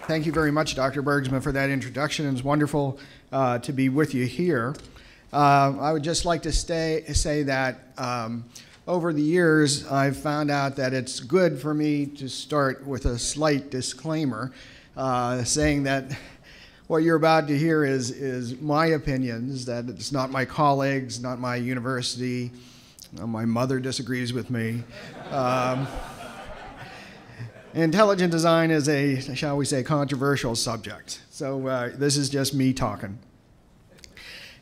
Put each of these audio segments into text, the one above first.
Thank you very much, Dr. Bergsman, for that introduction. It's wonderful to be with you here. I would just like to say that over the years, I've found out that it's good for me to start with a slight disclaimer, saying that what you're about to hear is my opinions, that it's not my colleagues, not my university. My mother disagrees with me. Intelligent design is a, shall we say, controversial subject. So this is just me talking.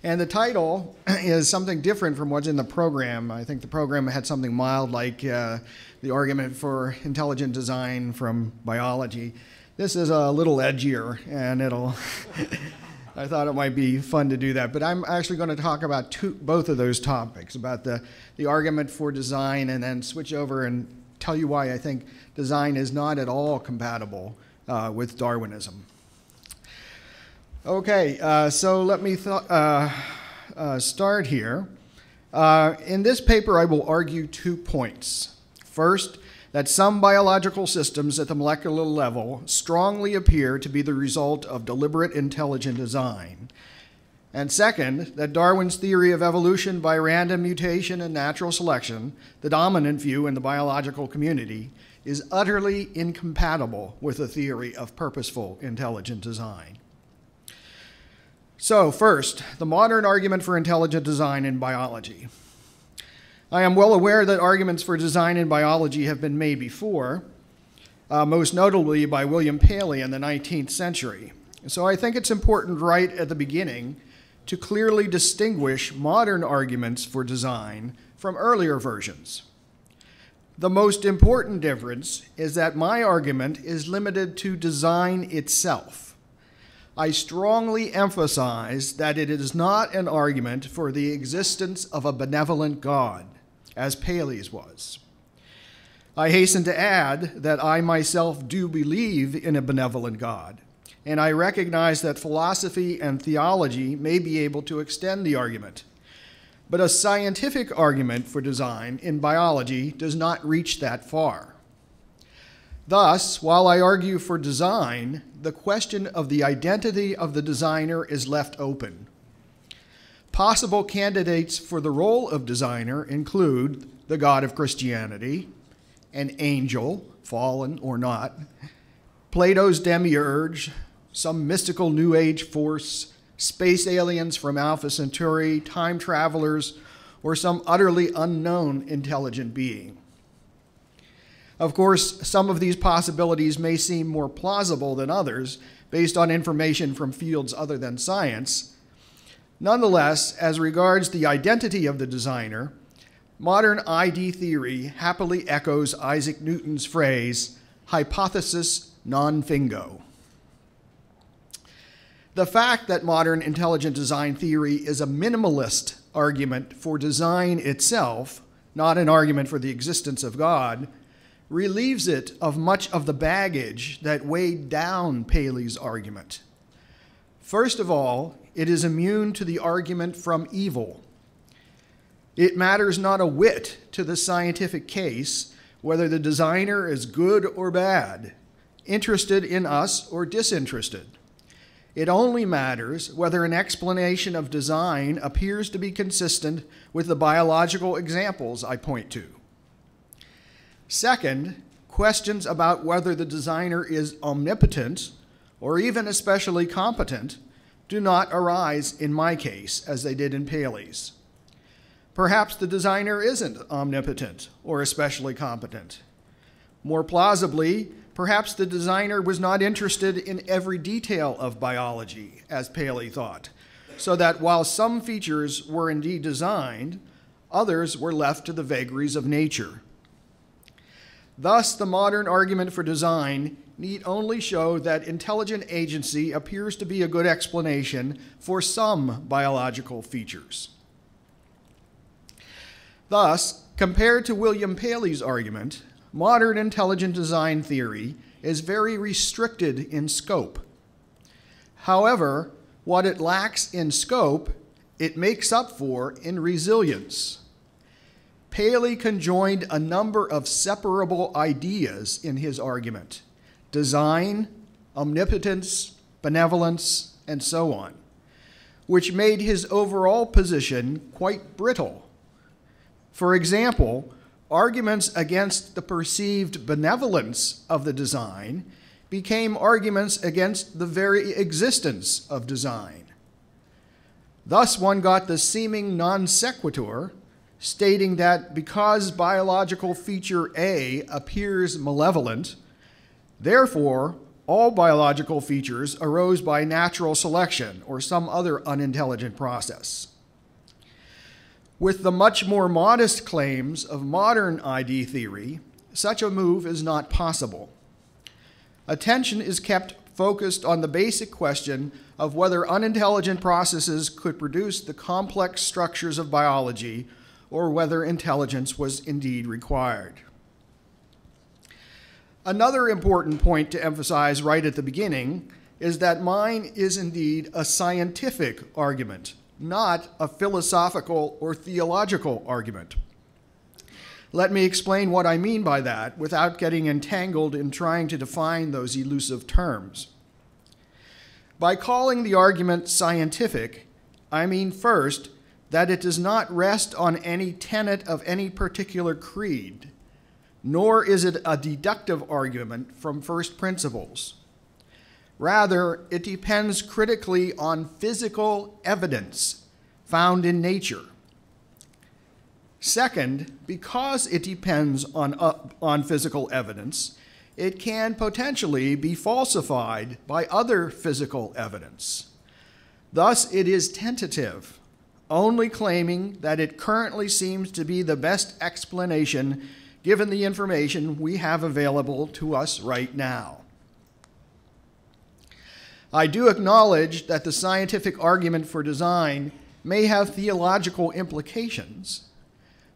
And the title is something different from what's in the program. I think the program had something mild like the argument for intelligent design from biology. This is a little edgier, and I thought it might be fun to do that. But I'm actually going to talk about both of those topics, about the argument for design, and then switch over and tell you why I think design is not at all compatible with Darwinism. Okay, so let me start here. In this paper, I will argue 2 points. First, that some biological systems at the molecular level strongly appear to be the result of deliberate intelligent design. And second, that Darwin's theory of evolution by random mutation and natural selection, the dominant view in the biological community, is utterly incompatible with the theory of purposeful intelligent design. So first, the modern argument for intelligent design in biology. I am well aware that arguments for design in biology have been made before, most notably by William Paley in the 19th century. So I think it's important right at the beginning to clearly distinguish modern arguments for design from earlier versions. The most important difference is that my argument is limited to design itself. I strongly emphasize that it is not an argument for the existence of a benevolent God, as Paley's was. I hasten to add that I myself do believe in a benevolent God, and I recognize that philosophy and theology may be able to extend the argument. But a scientific argument for design in biology does not reach that far. Thus, while I argue for design, the question of the identity of the designer is left open. Possible candidates for the role of designer include the God of Christianity, an angel, fallen or not, Plato's demiurge, some mystical New Age force, space aliens from Alpha Centauri, time travelers, or some utterly unknown intelligent being. Of course, some of these possibilities may seem more plausible than others based on information from fields other than science. Nonetheless, as regards the identity of the designer, modern ID theory happily echoes Isaac Newton's phrase, hypothesis non fingo. The fact that modern intelligent design theory is a minimalist argument for design itself, not an argument for the existence of God, relieves it of much of the baggage that weighed down Paley's argument. First of all, it is immune to the argument from evil. It matters not a whit to the scientific case whether the designer is good or bad, interested in us or disinterested. It only matters whether an explanation of design appears to be consistent with the biological examples I point to. Second, questions about whether the designer is omnipotent or even especially competent do not arise in my case as they did in Paley's. Perhaps the designer isn't omnipotent or especially competent. More plausibly, perhaps the designer was not interested in every detail of biology, as Paley thought, so that while some features were indeed designed, others were left to the vagaries of nature. Thus, the modern argument for design need only show that intelligent agency appears to be a good explanation for some biological features. Thus, compared to William Paley's argument, modern intelligent design theory is very restricted in scope. However, what it lacks in scope, it makes up for in resilience. Paley conjoined a number of separable ideas in his argument: design, omnipotence, benevolence, and so on, which made his overall position quite brittle. For example, arguments against the perceived benevolence of the design became arguments against the very existence of design. Thus, one got the seeming non sequitur, stating that because biological feature A appears malevolent, therefore, all biological features arose by natural selection or some other unintelligent process. With the much more modest claims of modern ID theory, such a move is not possible. Attention is kept focused on the basic question of whether unintelligent processes could produce the complex structures of biology or whether intelligence was indeed required. Another important point to emphasize right at the beginning is that mine is indeed a scientific argument, not a philosophical or theological argument. Let me explain what I mean by that without getting entangled in trying to define those elusive terms. By calling the argument scientific, I mean first that it does not rest on any tenet of any particular creed, nor is it a deductive argument from first principles. Rather, it depends critically on physical evidence found in nature. Second, because it depends on physical evidence, it can potentially be falsified by other physical evidence. Thus, it is tentative, only claiming that it currently seems to be the best explanation given the information we have available to us right now. I do acknowledge that the scientific argument for design may have theological implications,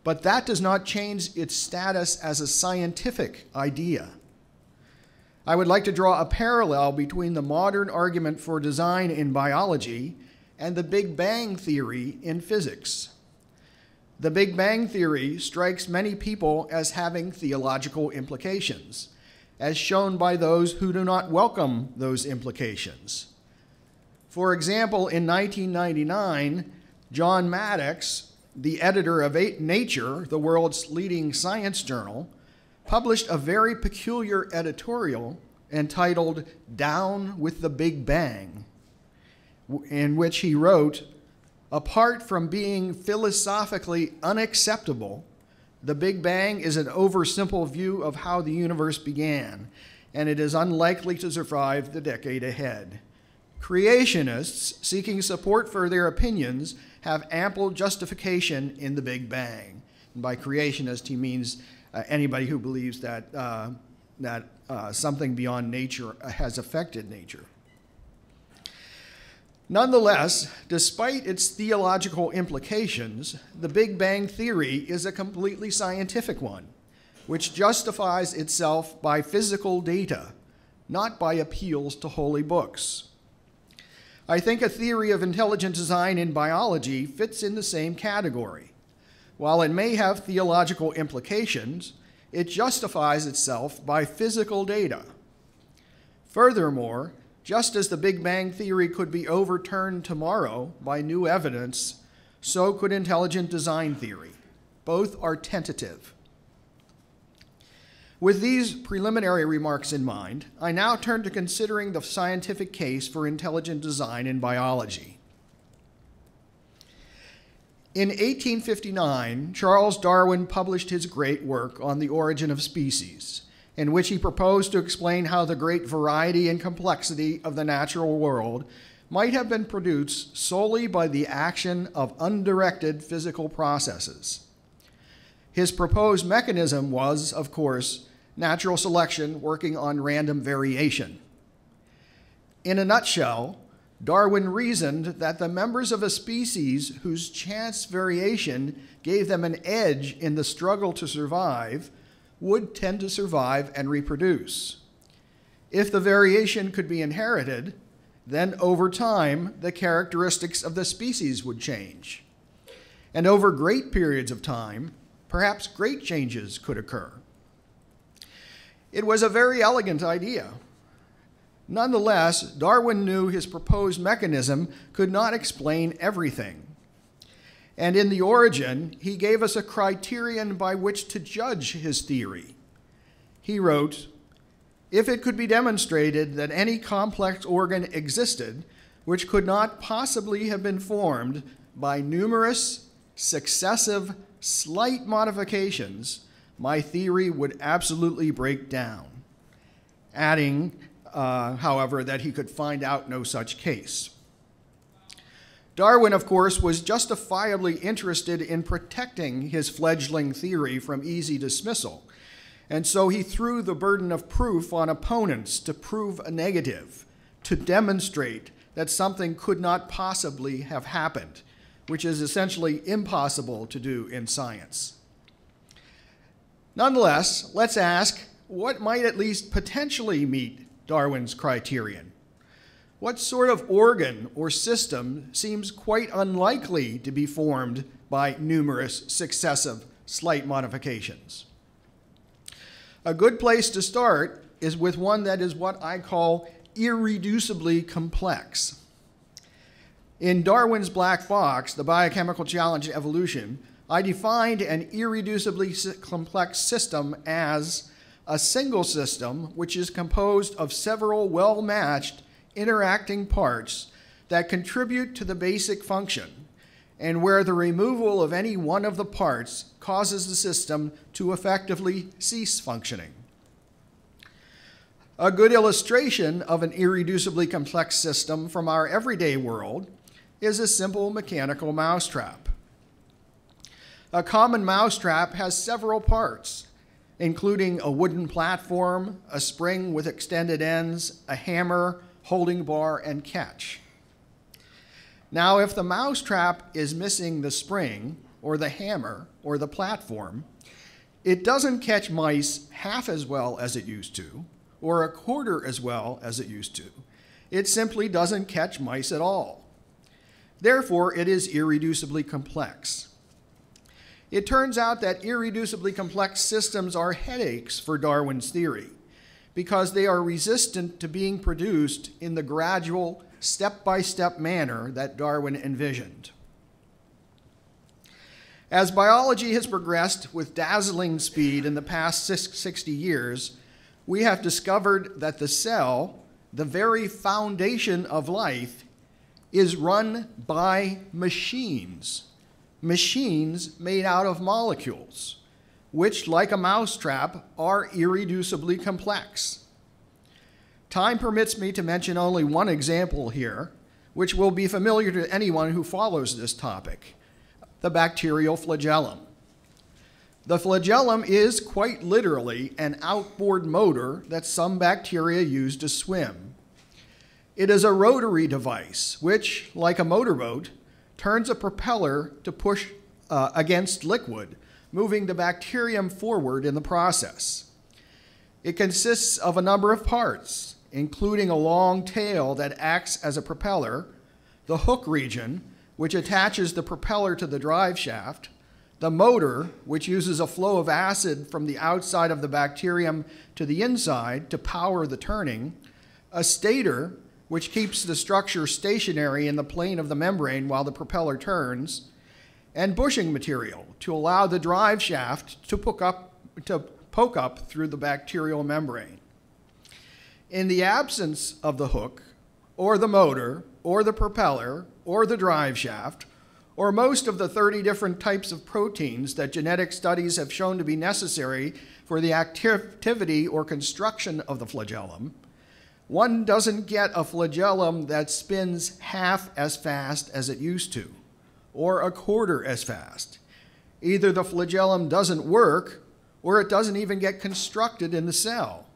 but that does not change its status as a scientific idea. I would like to draw a parallel between the modern argument for design in biology and the Big Bang theory in physics. The Big Bang theory strikes many people as having theological implications, as shown by those who do not welcome those implications. For example, in 1999, John Maddox, the editor of Nature, the world's leading science journal, published a very peculiar editorial entitled "Down with the Big Bang," in which he wrote, "Apart from being philosophically unacceptable, the Big Bang is an oversimple view of how the universe began, and it is unlikely to survive the decade ahead. Creationists seeking support for their opinions have ample justification in the Big Bang." And by creationist, he means anybody who believes that, something beyond nature has affected nature. Nonetheless, despite its theological implications, the Big Bang theory is a completely scientific one, which justifies itself by physical data, not by appeals to holy books. I think a theory of intelligent design in biology fits in the same category. While it may have theological implications, it justifies itself by physical data. Furthermore, just as the Big Bang theory could be overturned tomorrow by new evidence, so could intelligent design theory. Both are tentative. With these preliminary remarks in mind, I now turn to considering the scientific case for intelligent design in biology. In 1859, Charles Darwin published his great work on the origin of species, in which he proposed to explain how the great variety and complexity of the natural world might have been produced solely by the action of undirected physical processes. His proposed mechanism was, of course, natural selection working on random variation. In a nutshell, Darwin reasoned that the members of a species whose chance variation gave them an edge in the struggle to survive would tend to survive and reproduce. If the variation could be inherited, then over time, the characteristics of the species would change. And over great periods of time, perhaps great changes could occur. It was a very elegant idea. Nonetheless, Darwin knew his proposed mechanism could not explain everything. And in The Origin, he gave us a criterion by which to judge his theory. He wrote, "If it could be demonstrated that any complex organ existed which could not possibly have been formed by numerous, successive, slight modifications, my theory would absolutely break down," adding, however, that he could find out no such case. Darwin, of course, was justifiably interested in protecting his fledgling theory from easy dismissal, and so he threw the burden of proof on opponents to prove a negative, to demonstrate that something could not possibly have happened, which is essentially impossible to do in science. Nonetheless, let's ask, what might at least potentially meet Darwin's criterion? What sort of organ or system seems quite unlikely to be formed by numerous successive slight modifications? A good place to start is with one that is what I call irreducibly complex. In Darwin's black box, The Biochemical Challenge in Evolution, I defined an irreducibly complex system as a single system which is composed of several well-matched interacting parts that contribute to the basic function, and where the removal of any one of the parts causes the system to effectively cease functioning. A good illustration of an irreducibly complex system from our everyday world is a simple mechanical mousetrap. A common mousetrap has several parts, including a wooden platform, a spring with extended ends, a hammer, holding bar, and catch. Now, if the mousetrap is missing the spring, or the hammer, or the platform, it doesn't catch mice half as well as it used to, or a quarter as well as it used to. It simply doesn't catch mice at all. Therefore, it is irreducibly complex. It turns out that irreducibly complex systems are headaches for Darwin's theory, because they are resistant to being produced in the gradual, step-by-step manner that Darwin envisioned. As biology has progressed with dazzling speed in the past 60 years, we have discovered that the cell, the very foundation of life, is run by machines. Machines made out of molecules, which, like a mousetrap, are irreducibly complex. Time permits me to mention only one example here, which will be familiar to anyone who follows this topic: the bacterial flagellum. The flagellum is quite literally an outboard motor that some bacteria use to swim. It is a rotary device which, like a motorboat, turns a propeller to push against liquid, moving the bacterium forward in the process. It consists of a number of parts, including a long tail that acts as a propeller, the hook region, which attaches the propeller to the drive shaft, the motor, which uses a flow of acid from the outside of the bacterium to the inside to power the turning, a stator, which keeps the structure stationary in the plane of the membrane while the propeller turns, and bushing material to allow the drive shaft to poke up through the bacterial membrane. In the absence of the hook, or the motor, or the propeller, or the drive shaft, or most of the 30 different types of proteins that genetic studies have shown to be necessary for the activity or construction of the flagellum, one doesn't get a flagellum that spins half as fast as it used to, or a quarter as fast. Either the flagellum doesn't work, or it doesn't even get constructed in the cell.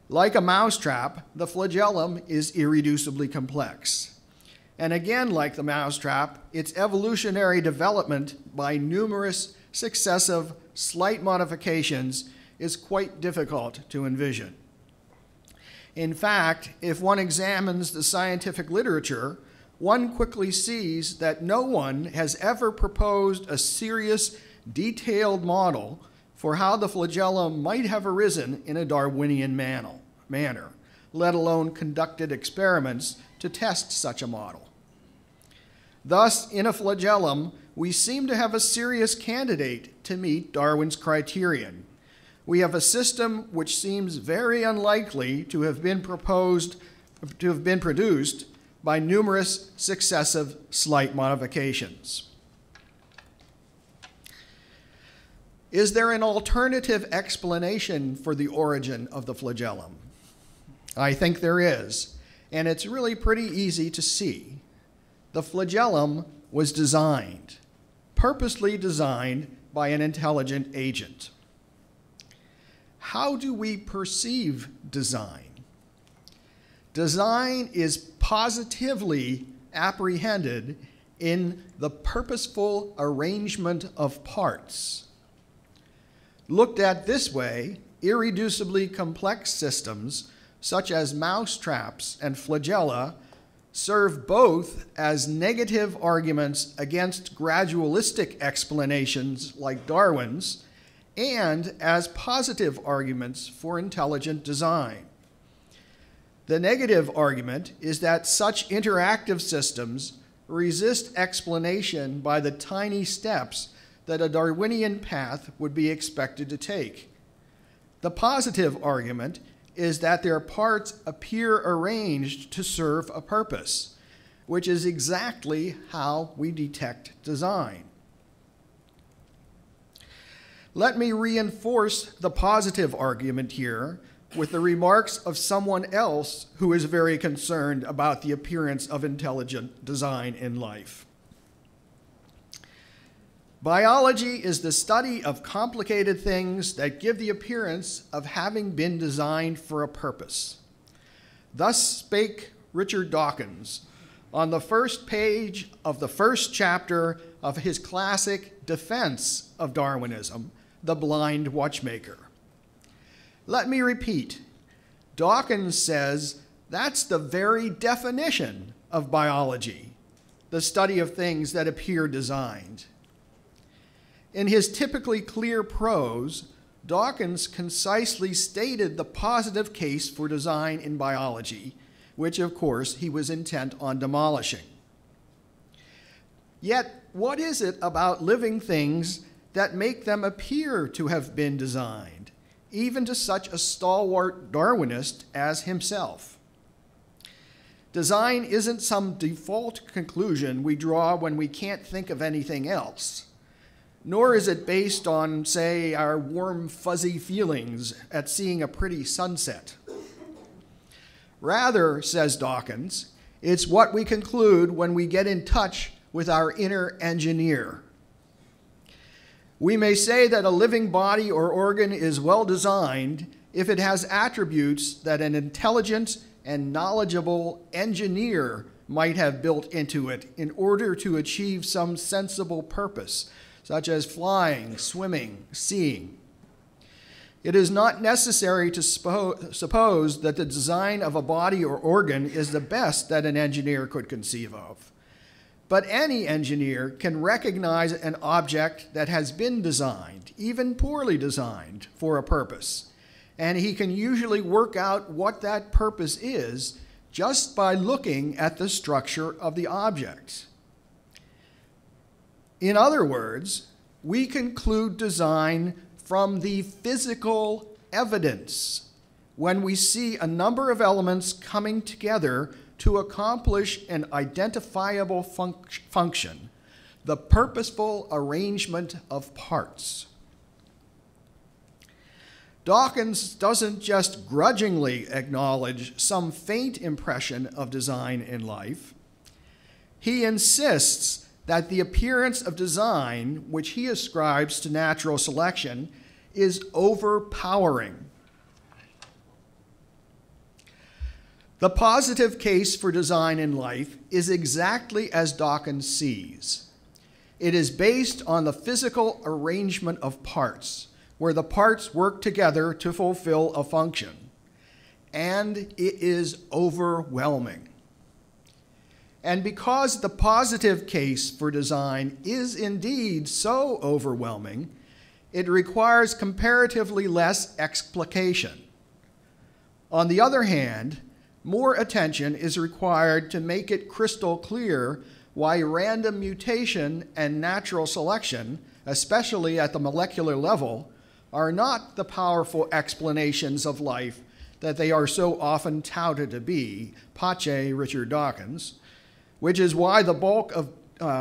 Like a mousetrap, the flagellum is irreducibly complex. And again, like the mousetrap, its evolutionary development by numerous successive slight modifications is quite difficult to envision. In fact, if one examines the scientific literature, one quickly sees that no one has ever proposed a serious, detailed model for how the flagellum might have arisen in a Darwinian manner, let alone conducted experiments to test such a model. Thus, in a flagellum, we seem to have a serious candidate to meet Darwin's criterion. We have a system which seems very unlikely to have been produced by numerous successive slight modifications. Is there an alternative explanation for the origin of the flagellum? I think there is, and it's really pretty easy to see. The flagellum was designed, purposely designed by an intelligent agent. How do we perceive design? Design is positively apprehended in the purposeful arrangement of parts. Looked at this way, irreducibly complex systems, such as mousetraps and flagella, serve both as negative arguments against gradualistic explanations like Darwin's and as positive arguments for intelligent design. The negative argument is that such interactive systems resist explanation by the tiny steps that a Darwinian path would be expected to take. The positive argument is that their parts appear arranged to serve a purpose, which is exactly how we detect design. Let me reinforce the positive argument here with the remarks of someone else who is very concerned about the appearance of intelligent design in life. Biology is the study of complicated things that give the appearance of having been designed for a purpose. Thus spake Richard Dawkins on the first page of the first chapter of his classic defense of Darwinism, The Blind Watchmaker. Let me repeat. Dawkins says that's the very definition of biology, the study of things that appear designed. In his typically clear prose, Dawkins concisely stated the positive case for design in biology, which of course he was intent on demolishing. Yet, what is it about living things that make them appear to have been designed, even to such a stalwart Darwinist as himself? Design isn't some default conclusion we draw when we can't think of anything else, nor is it based on, say, our warm, fuzzy feelings at seeing a pretty sunset. Rather, says Dawkins, it's what we conclude when we get in touch with our inner engineer. We may say that a living body or organ is well designed if it has attributes that an intelligent and knowledgeable engineer might have built into it in order to achieve some sensible purpose, such as flying, swimming, seeing. It is not necessary to suppose that the design of a body or organ is the best that an engineer could conceive of. But any engineer can recognize an object that has been designed, even poorly designed, for a purpose, and he can usually work out what that purpose is just by looking at the structure of the object. In other words, we conclude design from the physical evidence when we see a number of elements coming together to accomplish an identifiable function, the purposeful arrangement of parts. Dawkins doesn't just grudgingly acknowledge some faint impression of design in life. He insists that the appearance of design, which he ascribes to natural selection, is overpowering. The positive case for design in life is exactly as Dawkins sees. It is based on the physical arrangement of parts, where the parts work together to fulfill a function. And it is overwhelming. And because the positive case for design is indeed so overwhelming, it requires comparatively less explication. On the other hand, more attention is required to make it crystal clear why random mutation and natural selection, especially at the molecular level, are not the powerful explanations of life that they are so often touted to be, pace Richard Dawkins, which is why the bulk of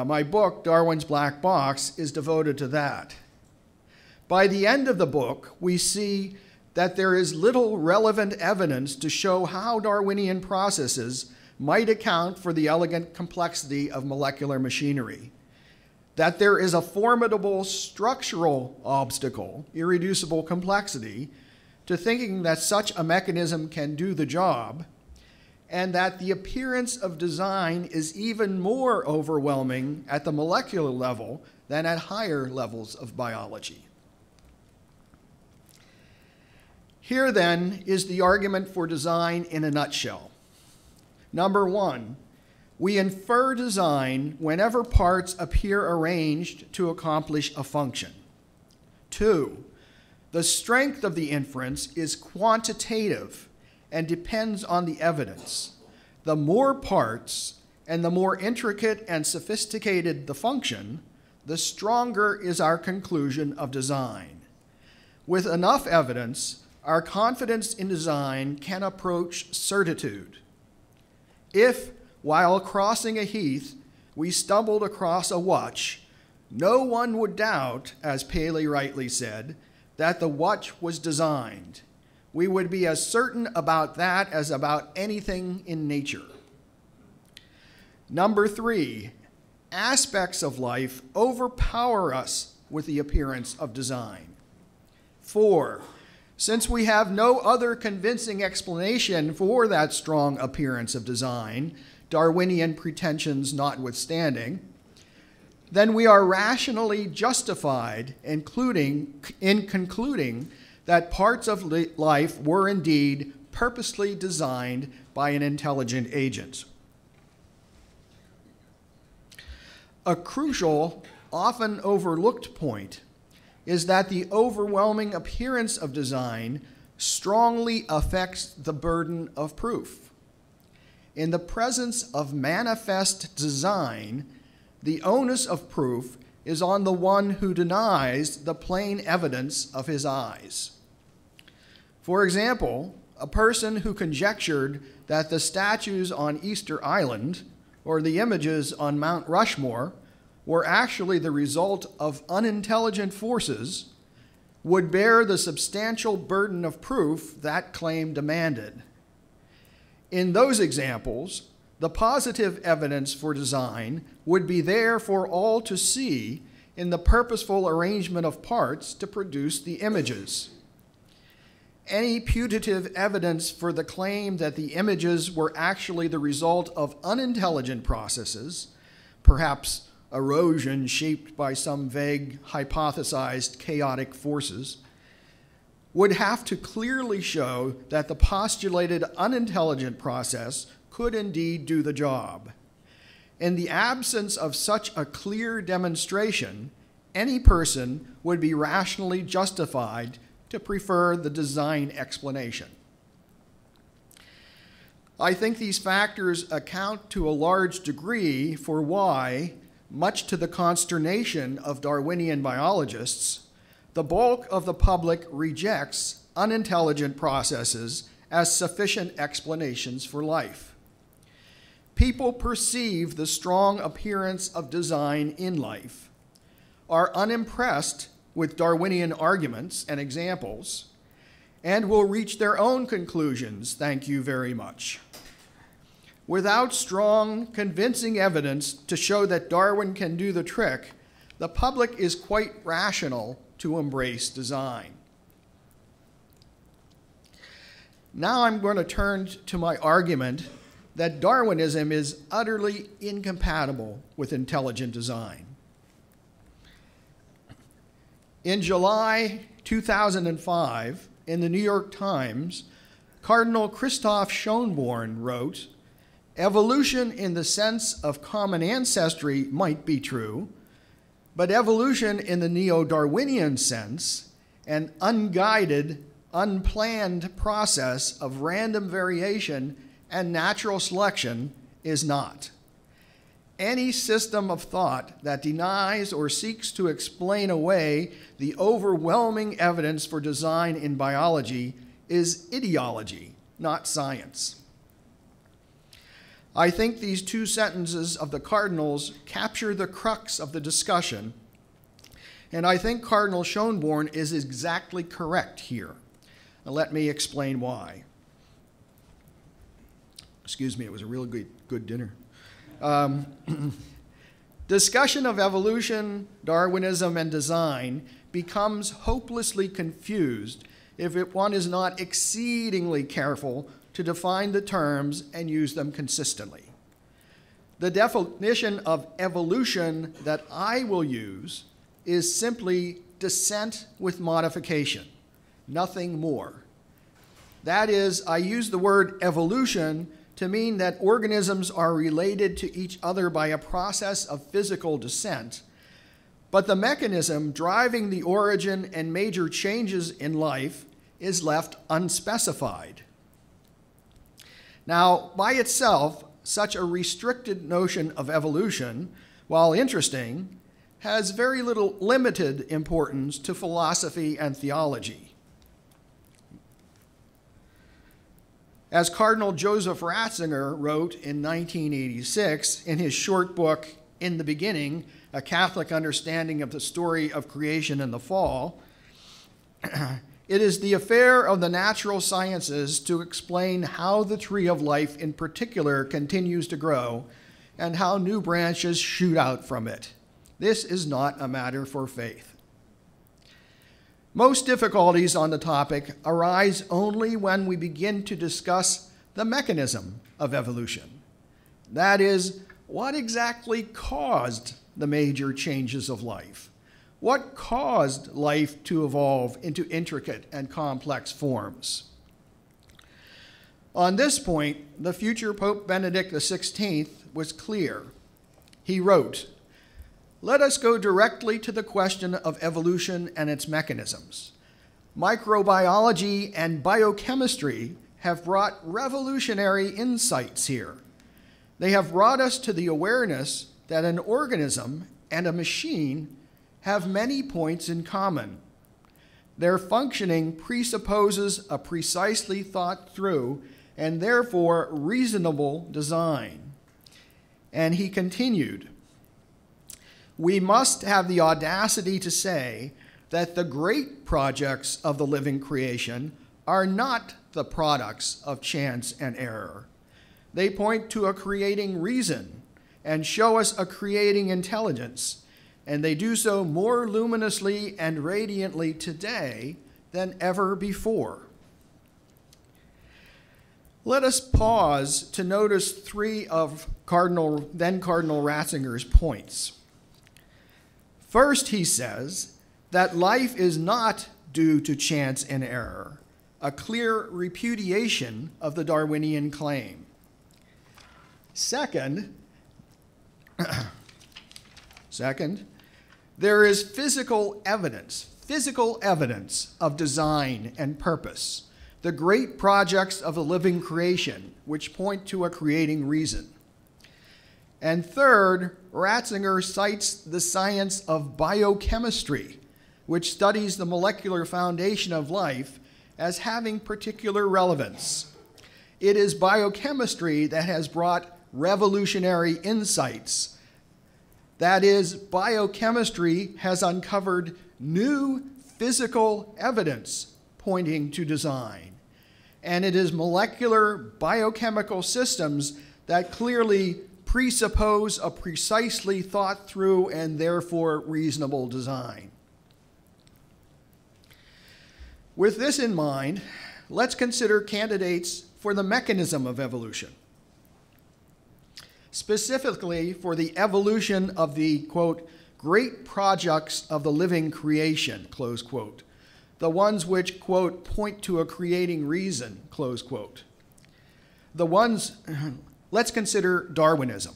my book, Darwin's Black Box, is devoted to that. By the end of the book, we see that there is little relevant evidence to show how Darwinian processes might account for the elegant complexity of molecular machinery, that there is a formidable structural obstacle, irreducible complexity, to thinking that such a mechanism can do the job, and that the appearance of design is even more overwhelming at the molecular level than at higher levels of biology. Here, then, is the argument for design in a nutshell. Number one, we infer design whenever parts appear arranged to accomplish a function. Two, the strength of the inference is quantitative and depends on the evidence. The more parts and the more intricate and sophisticated the function, the stronger is our conclusion of design. With enough evidence, our confidence in design can approach certitude. If, while crossing a heath, we stumbled across a watch, no one would doubt, as Paley rightly said, that the watch was designed. We would be as certain about that as about anything in nature. Number three, aspects of life overpower us with the appearance of design. Four, since we have no other convincing explanation for that strong appearance of design, Darwinian pretensions notwithstanding, then we are rationally justified in concluding that parts of life were indeed purposely designed by an intelligent agent. A crucial, often overlooked point is that the overwhelming appearance of design strongly affects the burden of proof. In the presence of manifest design, the onus of proof is on the one who denies the plain evidence of his eyes. For example, a person who conjectured that the statues on Easter Island or the images on Mount Rushmore were actually the result of unintelligent forces would bear the substantial burden of proof that claim demanded. In those examples, the positive evidence for design would be there for all to see in the purposeful arrangement of parts to produce the images. Any putative evidence for the claim that the images were actually the result of unintelligent processes, perhaps erosion shaped by some vague, hypothesized chaotic forces, would have to clearly show that the postulated unintelligent process could indeed do the job. In the absence of such a clear demonstration, any person would be rationally justified to prefer the design explanation. I think these factors account to a large degree for why, much to the consternation of Darwinian biologists, the bulk of the public rejects unintelligent processes as sufficient explanations for life. People perceive the strong appearance of design in life, are unimpressed with Darwinian arguments and examples, and will reach their own conclusions, thank you very much. Without strong, convincing evidence to show that Darwin can do the trick, the public is quite rational to embrace design. Now I'm going to turn to my argument that Darwinism is utterly incompatible with intelligent design. In July 2005, in the New York Times, Cardinal Christoph Schönborn wrote, "Evolution in the sense of common ancestry might be true, but evolution in the neo-Darwinian sense, an unguided, unplanned process of random variation and natural selection is not. Any system of thought that denies or seeks to explain away the overwhelming evidence for design in biology is ideology, not science. I think these two sentences of the Cardinals capture the crux of the discussion, and I think Cardinal Schönborn is exactly correct here. Now, let me explain why. Excuse me, it was a really good dinner. Discussion of evolution, Darwinism, and design becomes hopelessly confused if one is not exceedingly careful to define the terms and use them consistently. The definition of evolution that I will use is simply descent with modification, nothing more. That is, I use the word evolution to mean that organisms are related to each other by a process of physical descent, but the mechanism driving the origin and major changes in life is left unspecified. Now, by itself, such a restricted notion of evolution, while interesting, has very little limited importance to philosophy and theology. As Cardinal Joseph Ratzinger wrote in 1986 in his short book, In the Beginning, A Catholic Understanding of the Story of Creation and the Fall, it is the affair of the natural sciences to explain how the tree of life in particular continues to grow and how new branches shoot out from it. This is not a matter for faith. Most difficulties on the topic arise only when we begin to discuss the mechanism of evolution. That is, what exactly caused the major changes of life? What caused life to evolve into intricate and complex forms? On this point, the future Pope Benedict XVI was clear. He wrote, "Let us go directly to the question of evolution and its mechanisms. Microbiology and biochemistry have brought revolutionary insights here. They have brought us to the awareness that an organism and a machine have many points in common. Their functioning presupposes a precisely thought through and therefore reasonable design." And he continued, "We must have the audacity to say that the great projects of the living creation are not the products of chance and error. They point to a creating reason and show us a creating intelligence, and they do so more luminously and radiantly today than ever before." Let us pause to notice three of then Cardinal Ratzinger's points. First, he says that life is not due to chance and error, a clear repudiation of the Darwinian claim. Second, there is physical evidence of design and purpose, the great projects of the living creation, which point to a creating reason. And third, Ratzinger cites the science of biochemistry, which studies the molecular foundation of life as having particular relevance. It is biochemistry that has brought revolutionary insights. That is, biochemistry has uncovered new physical evidence pointing to design. And it is molecular biochemical systems that clearly presuppose a precisely thought through and therefore reasonable design. With this in mind, let's consider candidates for the mechanism of evolution. Specifically for the evolution of the, quote, great projects of the living creation, close quote, the ones which, quote, point to a creating reason, close quote. Let's consider Darwinism.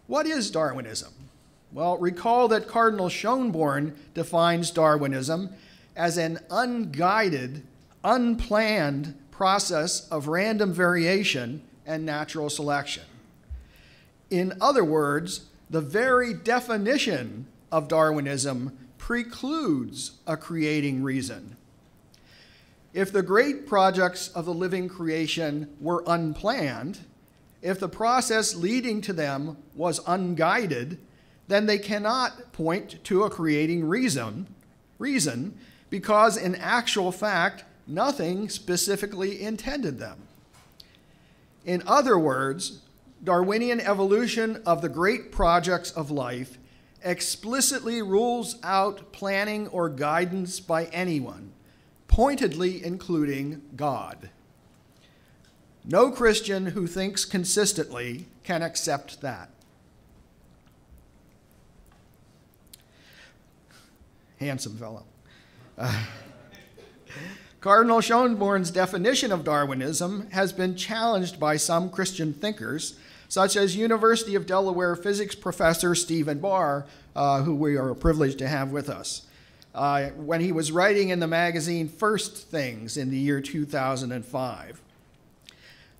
What is Darwinism? Well, recall that Cardinal Schönborn defines Darwinism as an unguided unplanned process of random variation and natural selection. In other words, the very definition of Darwinism precludes a creating reason. If the great projects of the living creation were unplanned, if the process leading to them was unguided, then they cannot point to a creating reason because in actual fact, nothing specifically intended them. In other words, Darwinian evolution of the great projects of life explicitly rules out planning or guidance by anyone, pointedly including God. No Christian who thinks consistently can accept that. Handsome fellow. Cardinal Schönborn's definition of Darwinism has been challenged by some Christian thinkers, such as University of Delaware physics professor Stephen Barr, who we are privileged to have with us, when he was writing in the magazine First Things in the year 2005.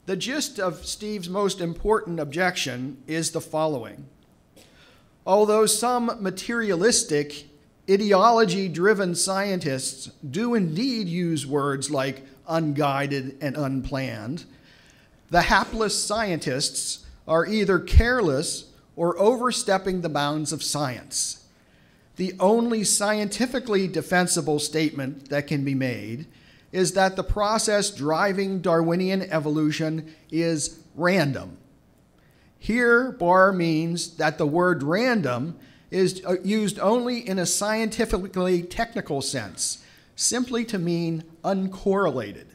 The gist of Steve's most important objection is the following. Although some materialistic, ideology-driven scientists do indeed use words like unguided and unplanned, the hapless scientists are either careless or overstepping the bounds of science. The only scientifically defensible statement that can be made is that the process driving Darwinian evolution is random. Here, Barr means that the word random is used only in a scientifically technical sense, simply to mean uncorrelated.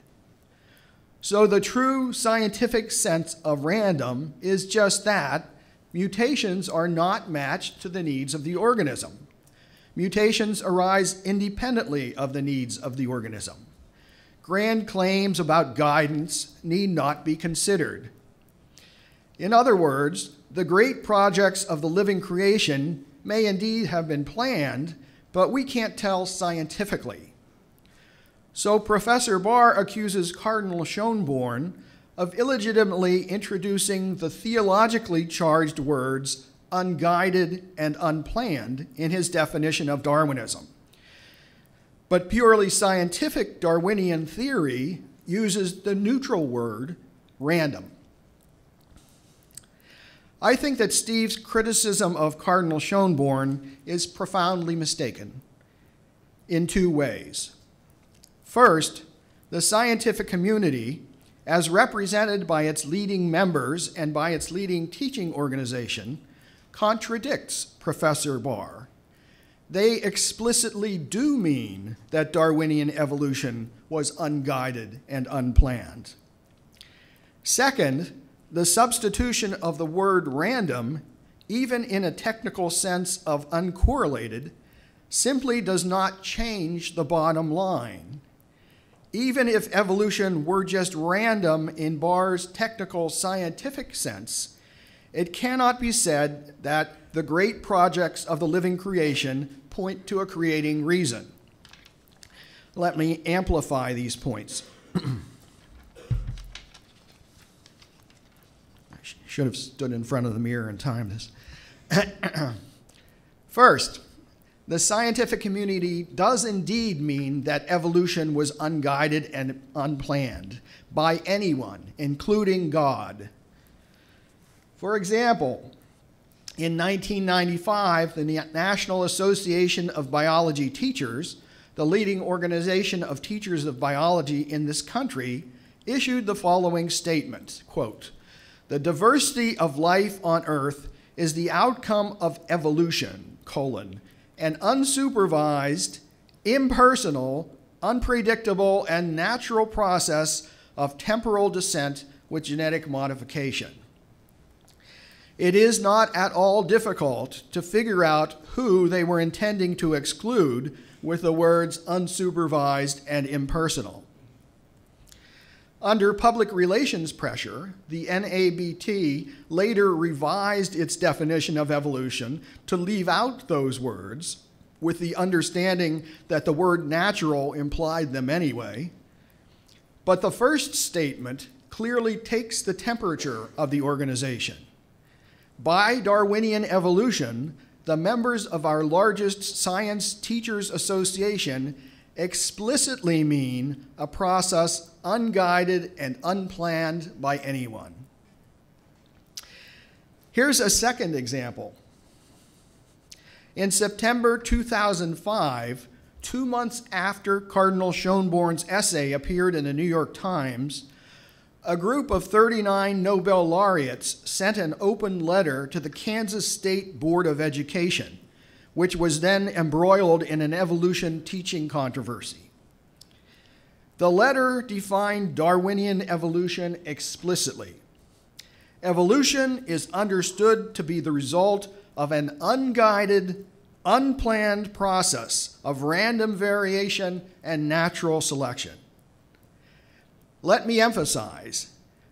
So the true scientific sense of random is just that: mutations are not matched to the needs of the organism. Mutations arise independently of the needs of the organism. Grand claims about guidance need not be considered. In other words, the great projects of the living creation may indeed have been planned, but we can't tell scientifically. So Professor Barr accuses Cardinal Schönborn of illegitimately introducing the theologically charged words unguided and unplanned in his definition of Darwinism. But purely scientific Darwinian theory uses the neutral word random. I think that Steve's criticism of Cardinal Schönborn is profoundly mistaken in two ways. First, the scientific community, as represented by its leading members and by its leading teaching organization, contradicts Professor Barr. They explicitly do mean that Darwinian evolution was unguided and unplanned. Second, the substitution of the word random, even in a technical sense of uncorrelated, simply does not change the bottom line. Even if evolution were just random in Barr's technical scientific sense, it cannot be said that the great projects of the living creation point to a creating reason. Let me amplify these points. Should have stood in front of the mirror and timed this. First, the scientific community does indeed mean that evolution was unguided and unplanned by anyone, including God. For example, in 1995, the National Association of Biology Teachers, the leading organization of teachers of biology in this country, issued the following statement, quote, "The diversity of life on Earth is the outcome of evolution, an unsupervised, impersonal, unpredictable, and natural process of temporal descent with genetic modification." It is not at all difficult to figure out who they were intending to exclude with the words unsupervised and impersonal. Under public relations pressure, the NABT later revised its definition of evolution to leave out those words, with the understanding that the word natural implied them anyway. But the first statement clearly takes the temperature of the organization. By Darwinian evolution, the members of our largest science teachers association explicitly mean a process unguided and unplanned by anyone. Here's a second example. In September 2005, 2 months after Cardinal Schönborn's essay appeared in the New York Times, a group of 39 Nobel laureates sent an open letter to the Kansas State Board of Education, which was then embroiled in an evolution teaching controversy. The letter defined Darwinian evolution explicitly. Evolution is understood to be the result of an unguided, unplanned process of random variation and natural selection. Let me emphasize,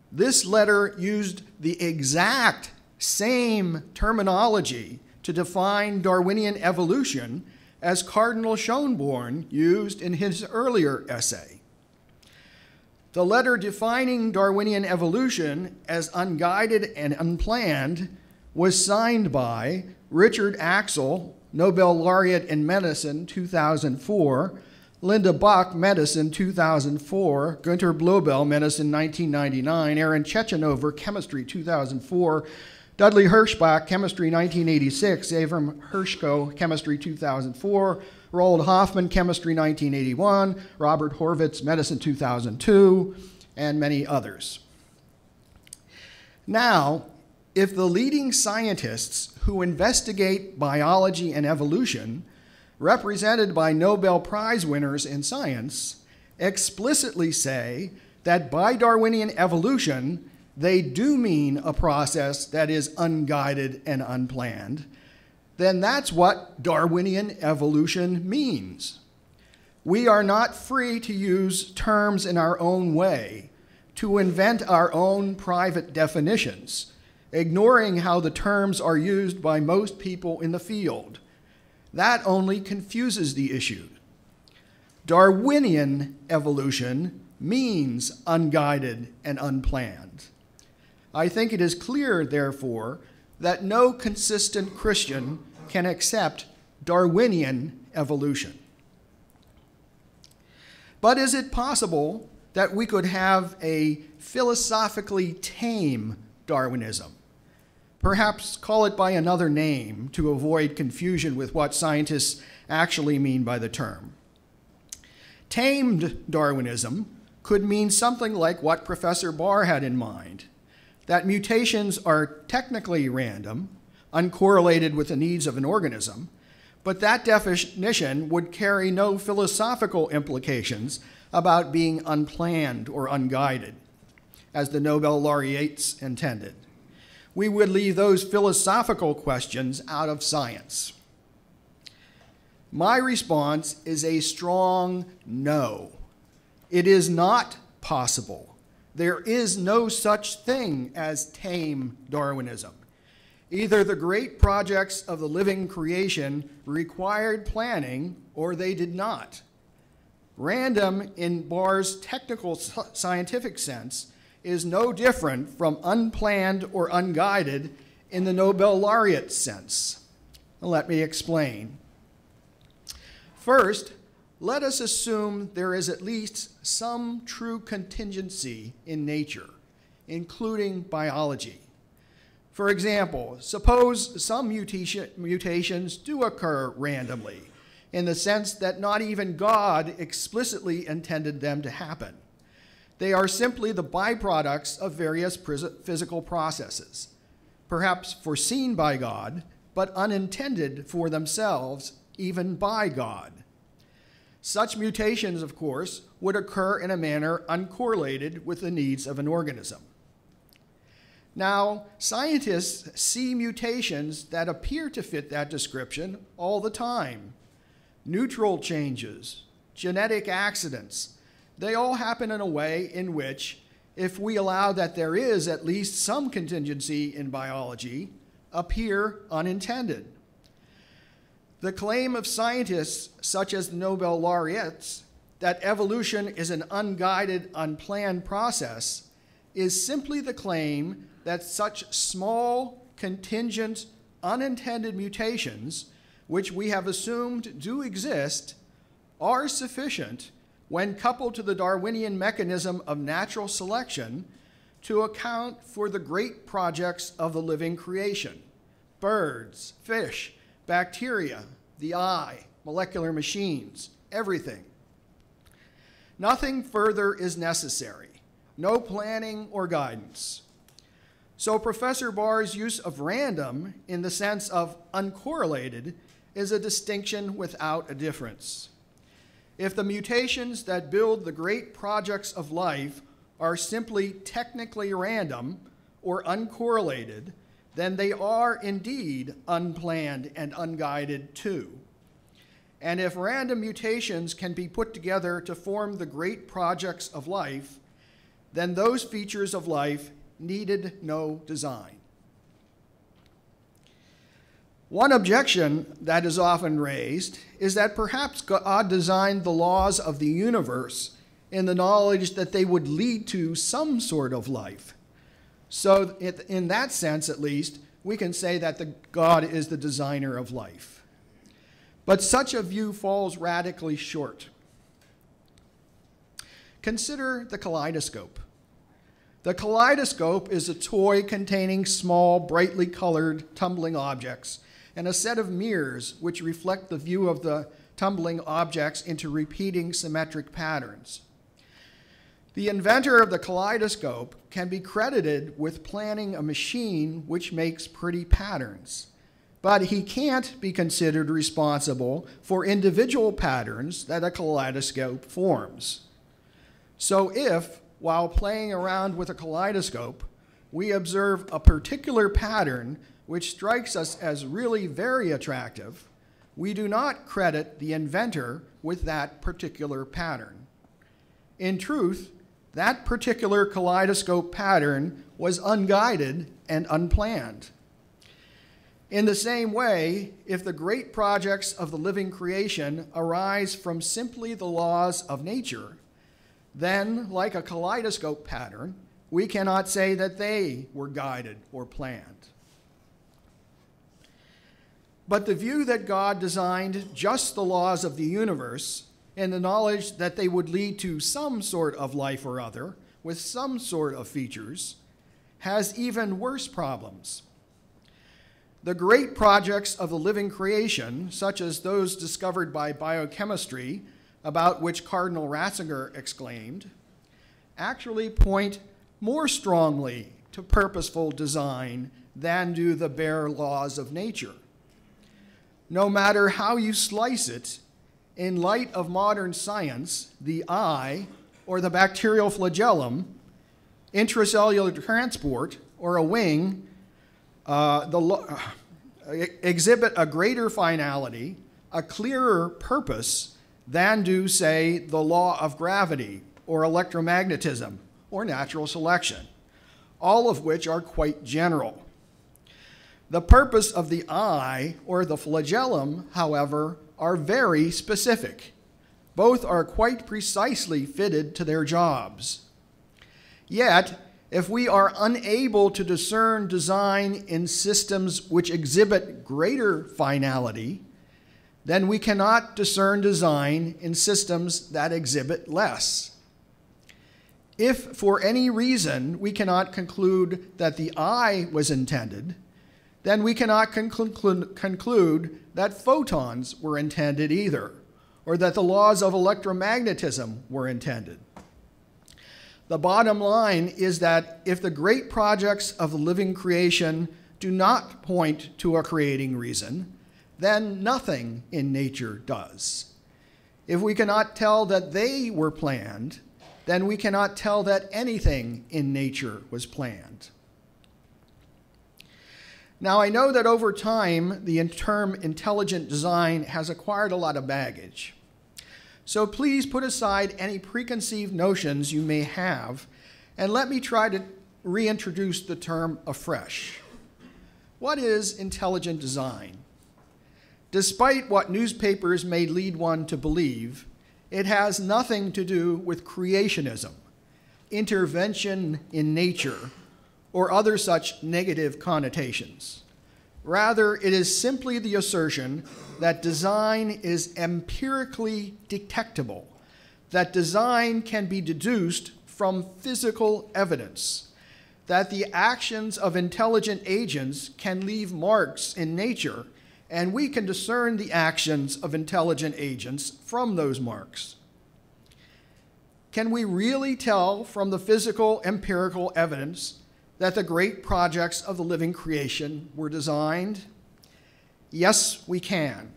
this letter used the exact same terminology to define Darwinian evolution as Cardinal Schönborn used in his earlier essay. The letter defining Darwinian evolution as unguided and unplanned was signed by Richard Axel, Nobel laureate in medicine, 2004, Linda Buck, medicine, 2004, Günter Blobel, medicine, 1999, Aaron Chechenover, chemistry, 2004, Dudley Hirschbach, chemistry, 1986, Avram Hershko, chemistry, 2004, Roald Hoffman, chemistry, 1981, Robert Horvitz, medicine, 2002, and many others. Now, if the leading scientists who investigate biology and evolution, represented by Nobel Prize winners in science, explicitly say that by Darwinian evolution, they do mean a process that is unguided and unplanned, then that's what Darwinian evolution means. We are not free to use terms in our own way, to invent our own private definitions, ignoring how the terms are used by most people in the field. That only confuses the issue. Darwinian evolution means unguided and unplanned. I think it is clear, therefore, that no consistent Christian can accept Darwinian evolution. But is it possible that we could have a philosophically tame Darwinism? Perhaps call it by another name to avoid confusion with what scientists actually mean by the term. Tamed Darwinism could mean something like what Professor Barr had in mind, that mutations are technically random, uncorrelated with the needs of an organism, but that definition would carry no philosophical implications about being unplanned or unguided, as the Nobel laureates intended. We would leave those philosophical questions out of science. My response is a strong no. It is not possible. There is no such thing as tame Darwinism. Either the great projects of the living creation required planning or they did not. Random, in Barr's technical scientific sense, is no different from unplanned or unguided in the Nobel laureate sense. Let me explain. First, let us assume there is at least some true contingency in nature, including biology. For example, suppose some mutations do occur randomly, in the sense that not even God explicitly intended them to happen. They are simply the byproducts of various physical processes, perhaps foreseen by God, but unintended for themselves, even by God. Such mutations, of course, would occur in a manner uncorrelated with the needs of an organism. Now, scientists see mutations that appear to fit that description all the time. Neutral changes, genetic accidents, they all happen in a way in which, if we allow that there is at least some contingency in biology, appear unintended. The claim of scientists such as the Nobel laureates that evolution is an unguided, unplanned process is simply the claim that such small, contingent, unintended mutations, which we have assumed do exist, are sufficient when coupled to the Darwinian mechanism of natural selection to account for the great projects of the living creation: birds, fish, bacteria, the eye, molecular machines, everything. Nothing further is necessary, no planning or guidance. So Professor Barr's use of random in the sense of uncorrelated is a distinction without a difference. If the mutations that build the great projects of life are simply technically random or uncorrelated, then they are indeed unplanned and unguided too. And if random mutations can be put together to form the great projects of life, then those features of life needed no design. One objection that is often raised is that perhaps God designed the laws of the universe in the knowledge that they would lead to some sort of life. So in that sense, at least, we can say that God is the designer of life. But such a view falls radically short. Consider the kaleidoscope. The kaleidoscope is a toy containing small, brightly colored, tumbling objects and a set of mirrors which reflect the view of the tumbling objects into repeating symmetric patterns. The inventor of the kaleidoscope can be credited with planning a machine which makes pretty patterns, but he can't be considered responsible for individual patterns that a kaleidoscope forms. So if, while playing around with a kaleidoscope, we observe a particular pattern which strikes us as really very attractive, we do not credit the inventor with that particular pattern. In truth, that particular kaleidoscope pattern was unguided and unplanned. In the same way, if the great projects of the living creation arise from simply the laws of nature, then, like a kaleidoscope pattern, we cannot say that they were guided or planned. But the view that God designed just the laws of the universe in the knowledge that they would lead to some sort of life or other with some sort of features has even worse problems. The great projects of the living creation, such as those discovered by biochemistry, about which Cardinal Ratzinger exclaimed, actually point more strongly to purposeful design than do the bare laws of nature. No matter how you slice it, in light of modern science, the eye, or the bacterial flagellum, intracellular transport, or a wing, exhibit a greater finality, a clearer purpose than do, say, the law of gravity, or electromagnetism, or natural selection, all of which are quite general. The purpose of the eye, or the flagellum, however, are very specific. Both are quite precisely fitted to their jobs. Yet, if we are unable to discern design in systems which exhibit greater finality, then we cannot discern design in systems that exhibit less. If for any reason we cannot conclude that the eye was intended, then we cannot conclude that photons were intended either, or that the laws of electromagnetism were intended. The bottom line is that if the great projects of the living creation do not point to a creating reason, then nothing in nature does. If we cannot tell that they were planned, then we cannot tell that anything in nature was planned. Now, I know that over time, the term intelligent design has acquired a lot of baggage. So please put aside any preconceived notions you may have, and let me try to reintroduce the term afresh. What is intelligent design? Despite what newspapers may lead one to believe, It has nothing to do with creationism, intervention in nature, or other such negative connotations. Rather, it is simply the assertion that design is empirically detectable, that design can be deduced from physical evidence, that the actions of intelligent agents can leave marks in nature, and we can discern the actions of intelligent agents from those marks. Can we really tell from the physical empirical evidence that the great projects of the living creation were designed? Yes, we can.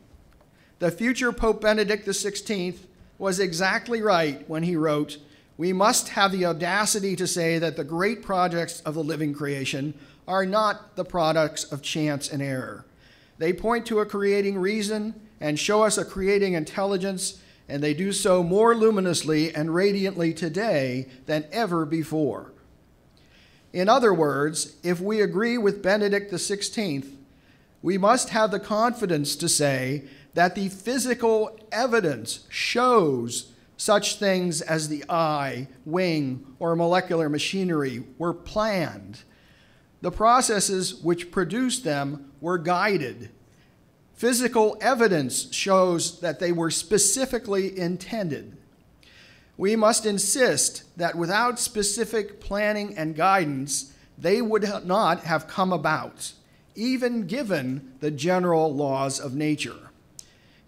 The future Pope Benedict XVI was exactly right when he wrote, "We must have the audacity to say that the great projects of the living creation are not the products of chance and error. They point to a creating reason and show us a creating intelligence, and they do so more luminously and radiantly today than ever before." In other words, if we agree with Benedict XVI, we must have the confidence to say that the physical evidence shows such things as the eye, wing, or molecular machinery were planned. The processes which produced them were guided. Physical evidence shows that they were specifically intended. We must insist that without specific planning and guidance, they would not have come about, even given the general laws of nature.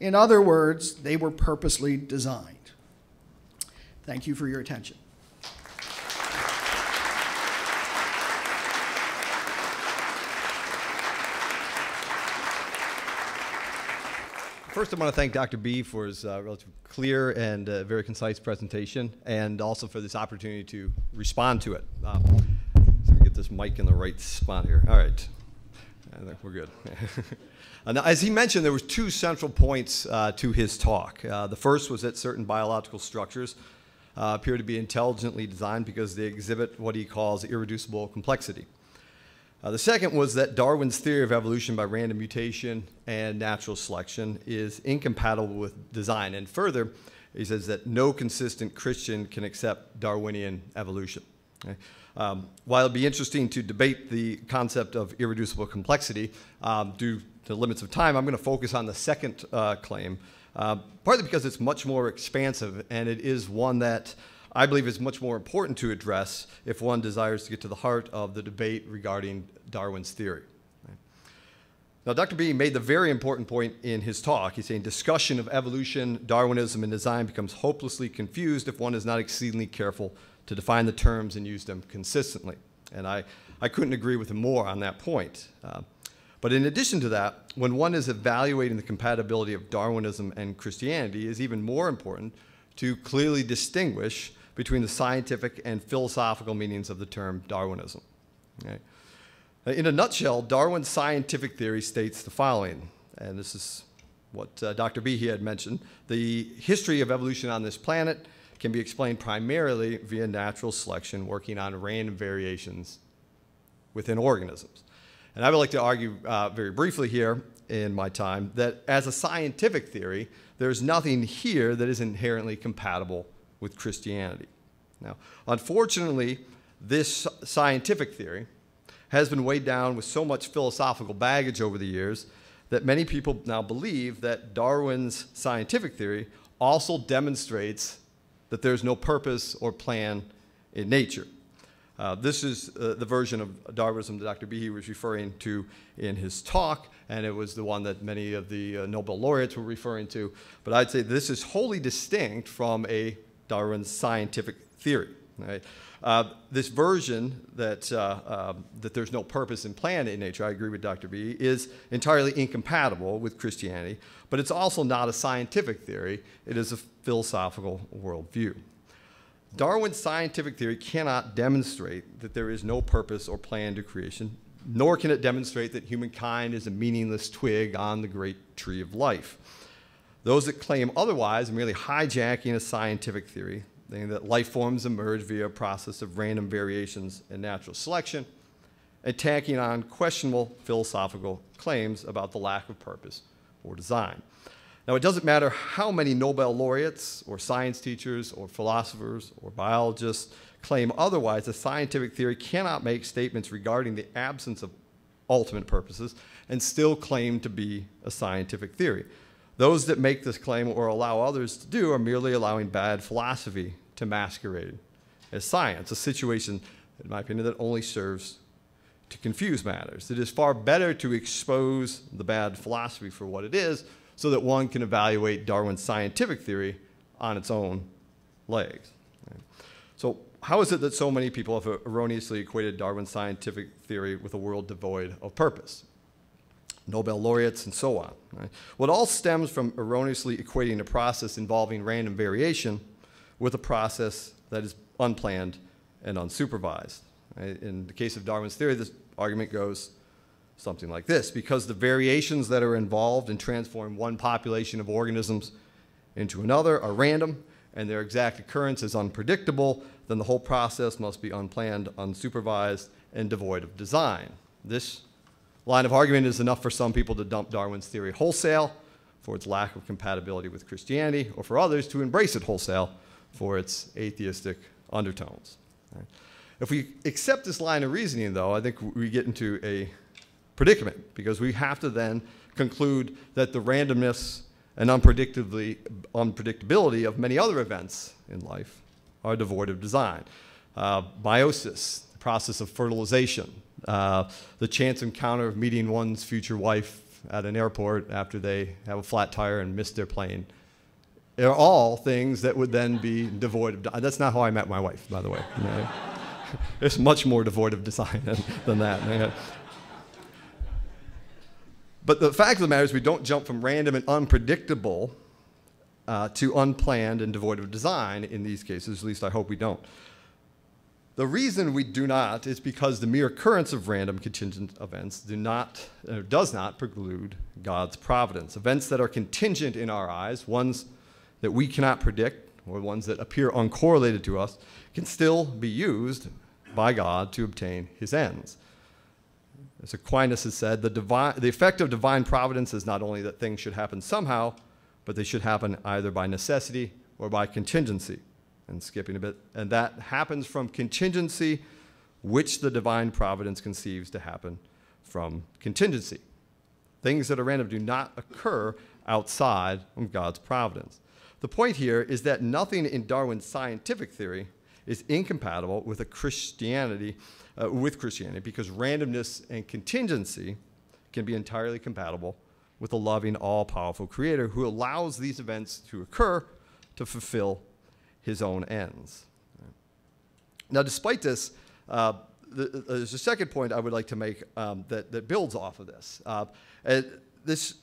In other words, they were purposely designed. Thank you for your attention. First, I want to thank Dr. Behe for his relatively clear and very concise presentation, and also for this opportunity to respond to it. So we get this mic in the right spot here. All right, I think we're good. Now, as he mentioned, there were two central points to his talk. The first was that certain biological structures appear to be intelligently designed because they exhibit what he calls irreducible complexity. The second was that Darwin's theory of evolution by random mutation and natural selection is incompatible with design. And further, he says that no consistent Christian can accept Darwinian evolution. Okay? While it'd be interesting to debate the concept of irreducible complexity, due to limits of time, I'm going to focus on the second claim, partly because it's much more expansive, and it is one that I believe is much more important to address if one desires to get to the heart of the debate regarding Darwin's theory. Now, Dr. Behe made the very important point in his talk. He's saying discussion of evolution, Darwinism, and design becomes hopelessly confused if one is not exceedingly careful to define the terms and use them consistently. And I couldn't agree with him more on that point. But in addition to that, when one is evaluating the compatibility of Darwinism and Christianity, it is even more important to clearly distinguish between the scientific and philosophical meanings of the term Darwinism. Okay? In a nutshell, Darwin's scientific theory states the following, and this is what Dr. Behe had mentioned. The history of evolution on this planet can be explained primarily via natural selection, working on random variations within organisms. And I would like to argue very briefly here in my time that as a scientific theory, there's nothing here that is inherently compatible with Christianity. Now, unfortunately, this scientific theory has been weighed down with so much philosophical baggage over the years that many people now believe that Darwin's scientific theory also demonstrates that there's no purpose or plan in nature. This is the version of Darwinism that Dr. Behe was referring to in his talk, and it was the one that many of the Nobel laureates were referring to. But I'd say this is wholly distinct from a Darwin's scientific theory. Right? This version that there's no purpose and plan in nature, I agree with Dr. Behe, is entirely incompatible with Christianity, but it's also not a scientific theory. It is a philosophical worldview. Darwin's scientific theory cannot demonstrate that there is no purpose or plan to creation, nor can it demonstrate that humankind is a meaningless twig on the great tree of life. Those that claim otherwise are merely hijacking a scientific theory, saying that life forms emerge via a process of random variations and natural selection, and tacking on questionable philosophical claims about the lack of purpose or design. Now, it doesn't matter how many Nobel laureates or science teachers or philosophers or biologists claim otherwise, a scientific theory cannot make statements regarding the absence of ultimate purposes and still claim to be a scientific theory. Those that make this claim or allow others to do are merely allowing bad philosophy to masquerade as science, a situation, in my opinion, that only serves to confuse matters. It is far better to expose the bad philosophy for what it is so that one can evaluate Darwin's scientific theory on its own legs. So how is it that so many people have erroneously equated Darwin's scientific theory with a world devoid of purpose? Nobel laureates and so on. Right? Well, it all stems from erroneously equating a process involving random variation with a process that is unplanned and unsupervised. Right? In the case of Darwin's theory, this argument goes something like this: because the variations that are involved in transforming one population of organisms into another are random and their exact occurrence is unpredictable, then the whole process must be unplanned, unsupervised, and devoid of design. This line of argument is enough for some people to dump Darwin's theory wholesale for its lack of compatibility with Christianity, or for others to embrace it wholesale for its atheistic undertones. Right? If we accept this line of reasoning, though, I think we get into a predicament, because we have to then conclude that the randomness and unpredictability of many other events in life are devoid of design. Meiosis, the process of fertilization, the chance encounter of meeting one's future wife at an airport after they have a flat tire and miss their plane. They're all things that would then be devoid of design. That's not how I met my wife, by the way. It's much more devoid of design than that. But the fact of the matter is we don't jump from random and unpredictable to unplanned and devoid of design in these cases. At least I hope we don't. The reason we do not is because the mere occurrence of random contingent events does not preclude God's providence. Events that are contingent in our eyes, ones that we cannot predict, or ones that appear uncorrelated to us, can still be used by God to obtain his ends. As Aquinas has said, the effect of divine providence is not only that things should happen somehow, but they should happen either by necessity or by contingency. And skipping a bit, and that happens from contingency, which the divine providence conceives to happen from contingency. Things that are random do not occur outside of God's providence. The point here is that nothing in Darwin's scientific theory is incompatible with Christianity, because randomness and contingency can be entirely compatible with a loving, all-powerful creator who allows these events to occur to fulfill his own ends. Now, despite this, there's a second point I would like to make that builds off of this. This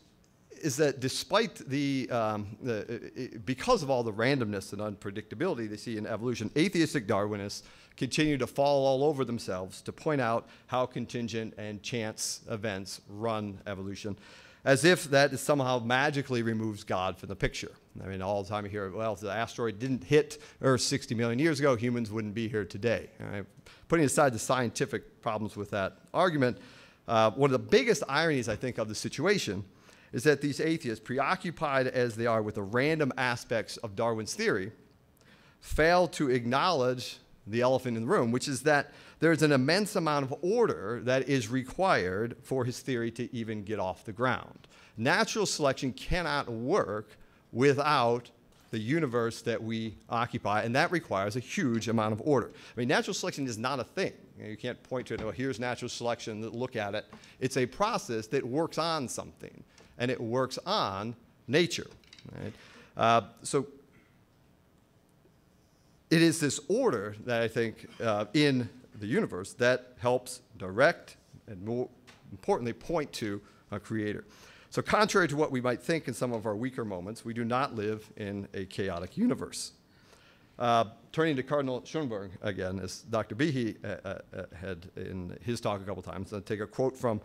is that despite because of all the randomness and unpredictability they see in evolution, atheistic Darwinists continue to fall all over themselves to point out how contingent and chance events run evolution, as if that somehow magically removes God from the picture. I mean, all the time you hear, well, if the asteroid didn't hit Earth 60 million years ago, humans wouldn't be here today. Right? Putting aside the scientific problems with that argument, one of the biggest ironies, I think, of the situation is that these atheists, preoccupied as they are with the random aspects of Darwin's theory, fail to acknowledge the elephant in the room, which is that there's an immense amount of order that is required for his theory to even get off the ground. Natural selection cannot work without the universe that we occupy, and that requires a huge amount of order. I mean, natural selection is not a thing. You can't point to it, well, here's natural selection, look at it. It's a process that works on something, and it works on nature. Right? So it is this order that I think in the universe that helps direct and, more importantly, point to a creator. So contrary to what we might think in some of our weaker moments, we do not live in a chaotic universe. Turning to Cardinal Schoenberg again, as Dr. Behe had in his talk a couple times, I'll take a quote from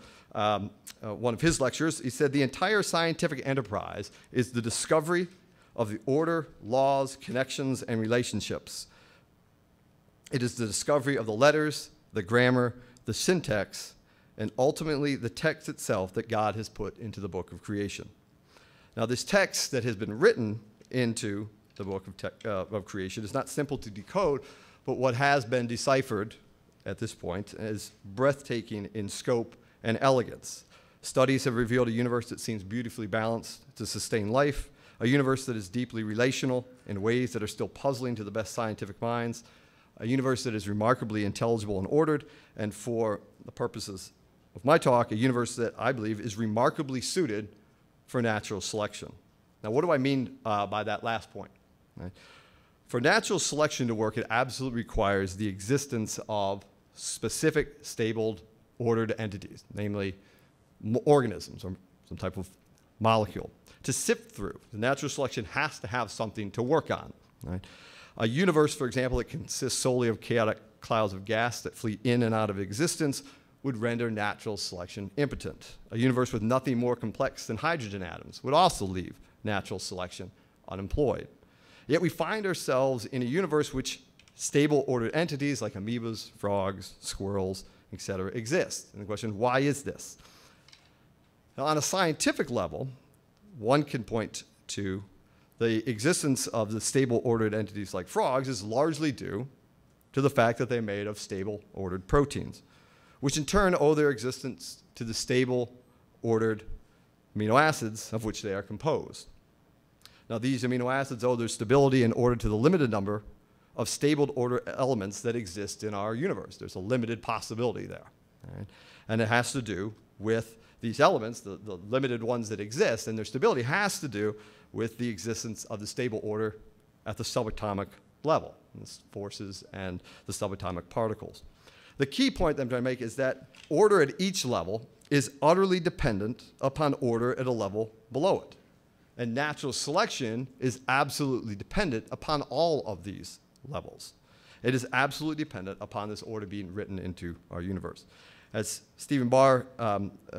one of his lectures. He said, "The entire scientific enterprise is the discovery of the order, laws, connections, and relationships. It is the discovery of the letters, the grammar, the syntax, and ultimately the text itself that God has put into the book of creation. Now, this text that has been written into the book of creation is not simple to decode, but what has been deciphered at this point is breathtaking in scope and elegance. Studies have revealed a universe that seems beautifully balanced to sustain life, a universe that is deeply relational in ways that are still puzzling to the best scientific minds, a universe that is remarkably intelligible and ordered, and for the purposes of my talk, a universe that I believe is remarkably suited for natural selection. Now, what do I mean by that last point? Right? For natural selection to work, it absolutely requires the existence of specific, stable, ordered entities, namely organisms or some type of molecule. To sift through, the natural selection has to have something to work on. Right? A universe, for example, that consists solely of chaotic clouds of gas that flee in and out of existence would render natural selection impotent. A universe with nothing more complex than hydrogen atoms would also leave natural selection unemployed. Yet we find ourselves in a universe which stable ordered entities like amoebas, frogs, squirrels, etc. exist. And the question, why is this? Now, on a scientific level, one can point to the existence of the stable ordered entities like frogs is largely due to the fact that they're made of stable ordered proteins, which in turn owe their existence to the stable ordered amino acids of which they are composed. Now, these amino acids owe their stability in order to the limited number of stable order elements that exist in our universe. There's a limited possibility there. Right? And it has to do with these elements, the limited ones that exist, and their stability has to do with the existence of the stable order at the subatomic level, the forces and the subatomic particles. The key point that I'm trying to make is that order at each level is utterly dependent upon order at a level below it. And natural selection is absolutely dependent upon all of these levels. It is absolutely dependent upon this order being written into our universe. As Stephen Barr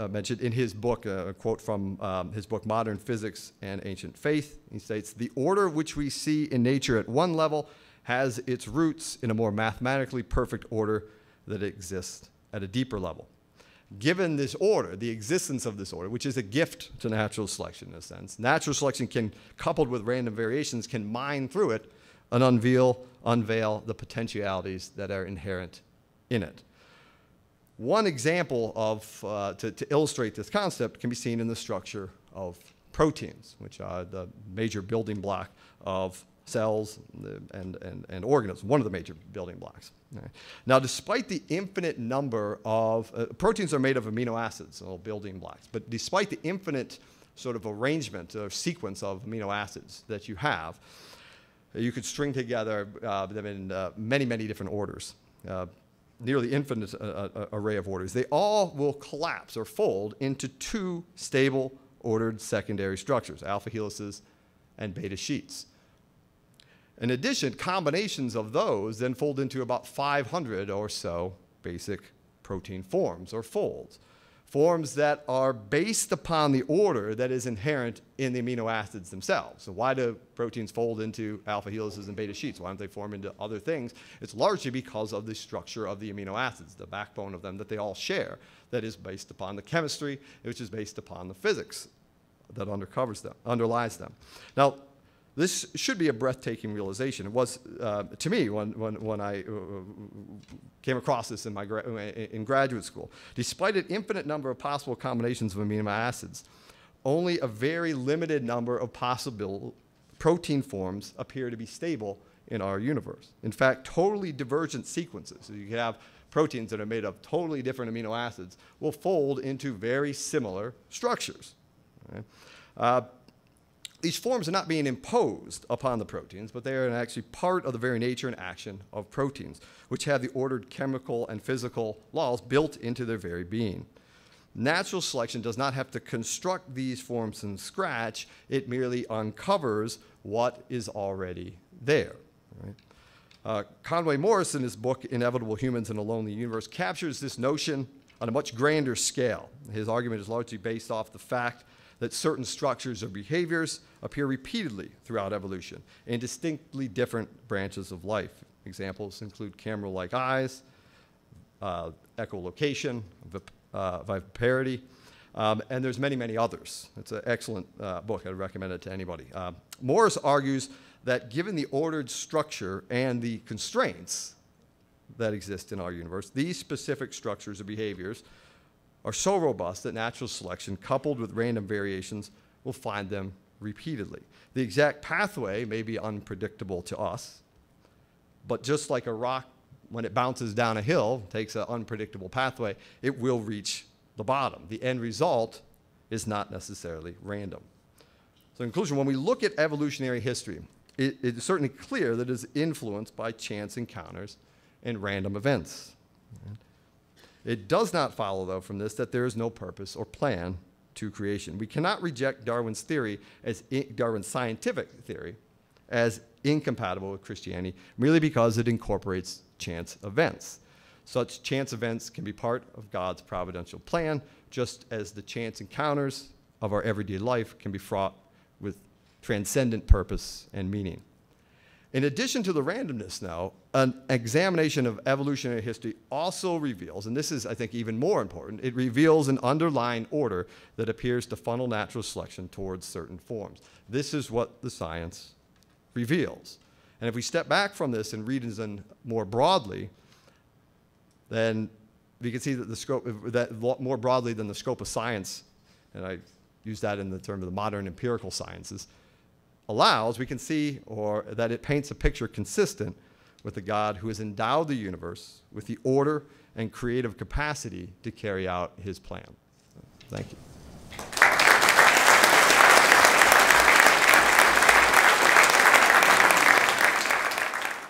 mentioned in his book, a quote from his book, Modern Physics and Ancient Faith, he states, "The order which we see in nature at one level has its roots in a more mathematically perfect order that exists at a deeper level." Given this order, the existence of this order, which is a gift to natural selection in a sense, natural selection can, coupled with random variations, can mine through it and unveil the potentialities that are inherent in it. One example of, to illustrate this concept can be seen in the structure of proteins, which are the major building block of cells and organisms, one of the major building blocks. Right. Now, despite the infinite number of, proteins are made of amino acids, so building blocks, but despite the infinite sort of arrangement or sequence of amino acids that you have, you could string together them in many, many different orders. Nearly infinite array of orders. They all will collapse or fold into two stable ordered secondary structures, alpha helices and beta sheets. In addition, combinations of those then fold into about 500 or so basic protein forms or folds. Forms that are based upon the order that is inherent in the amino acids themselves. So why do proteins fold into alpha helices and beta sheets? Why don't they form into other things? It's largely because of the structure of the amino acids, the backbone of them that they all share, that is based upon the chemistry, which is based upon the physics that underlies them. Now, this should be a breathtaking realization. It was to me when I came across this in graduate school. Despite an infinite number of possible combinations of amino acids, only a very limited number of possible protein forms appear to be stable in our universe. In fact, totally divergent sequences, so you can have proteins that are made of totally different amino acids, will fold into very similar structures. Right? These forms are not being imposed upon the proteins, but they are actually part of the very nature and action of proteins, which have the ordered chemical and physical laws built into their very being. Natural selection does not have to construct these forms from scratch. It merely uncovers what is already there. Right? Conway Morris, in his book, Inevitable Humans in a Lonely Universe, captures this notion on a much grander scale. His argument is largely based off the fact that certain structures or behaviors appear repeatedly throughout evolution in distinctly different branches of life. Examples include camera-like eyes, echolocation, viviparity, And there's many, many others. It's an excellent book. I'd recommend it to anybody. Morris argues that given the ordered structure and the constraints that exist in our universe, these specific structures or behaviors are so robust that natural selection, coupled with random variations, will find them repeatedly. The exact pathway may be unpredictable to us, but just like a rock, when it bounces down a hill, takes an unpredictable pathway, it will reach the bottom. The end result is not necessarily random. So in conclusion, when we look at evolutionary history, it is certainly clear that it is influenced by chance encounters and random events. It does not follow, though, from this that there is no purpose or plan to creation. We cannot reject Darwin's theory as Darwin's scientific theory as incompatible with Christianity merely because it incorporates chance events. Such chance events can be part of God's providential plan, just as the chance encounters of our everyday life can be fraught with transcendent purpose and meaning. In addition to the randomness now, an examination of evolutionary history also reveals, and this is, I think, even more important, it reveals an underlying order that appears to funnel natural selection towards certain forms. This is what the science reveals. And if we step back from this and reason more broadly, then we can see that the scope, that more broadly than the scope of science, and I use that in the term of the modern empirical sciences, allows, we can see that it paints a picture consistent with the God who has endowed the universe with the order and creative capacity to carry out his plan. Thank you.